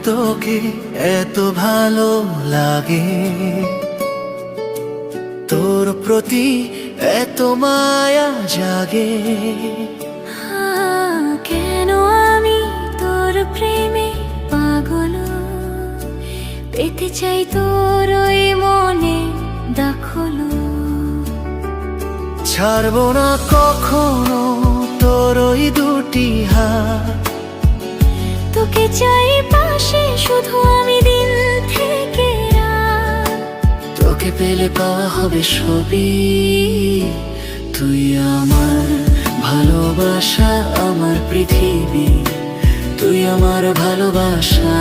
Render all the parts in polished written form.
তোকে এত ভালো লাগে, তোর প্রতি এত মায়া জাগে। কেন আমি তোর প্রেমে পাগল, পেতে চাই তোর ওই মনে দখল। ছাড়বো না কখনো তোর ওই দুটি হাত, তোকে চাই পাশে শুধু আমি দিন থেকে রাত। তোকে পেলে পাওয়া হবে সবই, তুই আমার ভালোবাসা, আমার পৃথিবী। তুই আমার ভালোবাসা,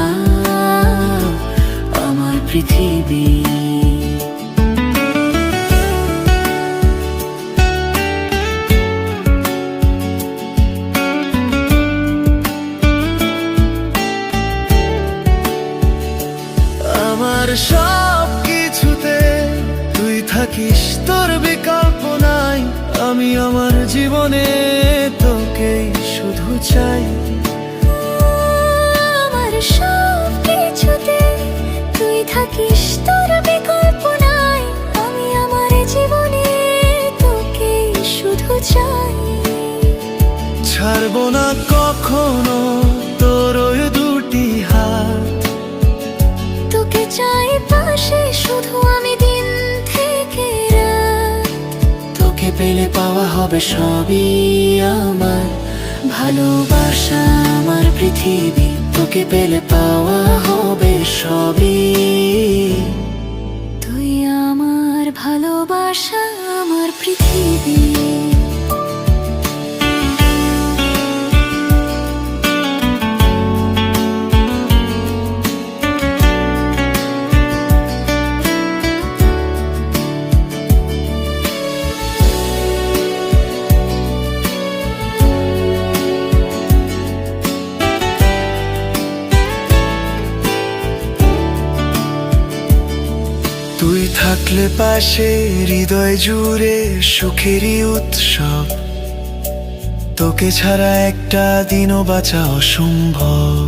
আমার পৃথিবী। আমার সব কিছুতে তুই থাকিস, তোর বিকল্প নাই। আমি আমার জীবনে তোকেই শুধু চাই। আমার সব কিছুতে তুই থাকিস, তোর বিকল্প নাই। আমি আমার জীবনে তোকে শুধু চাই। ছাড়বো না কখনো তোর ওই দুটি হাত, তোকে চাই পাশে শুধু আমি দিন থেকে রাত। তোকে পেলে পাওয়া হবে সবই, আমার ভালোবাসা, আমার পৃথিবী। তোকে পেলে পাওয়া হবে সবই, তুই আমার ভালোবাসা, আমার পৃথিবী। তুই থাকলে পাশে হৃদয় জুড়ে সুখেরই উৎসব। তোকে ছাড়া একটা দিনও বাঁচা অসম্ভব।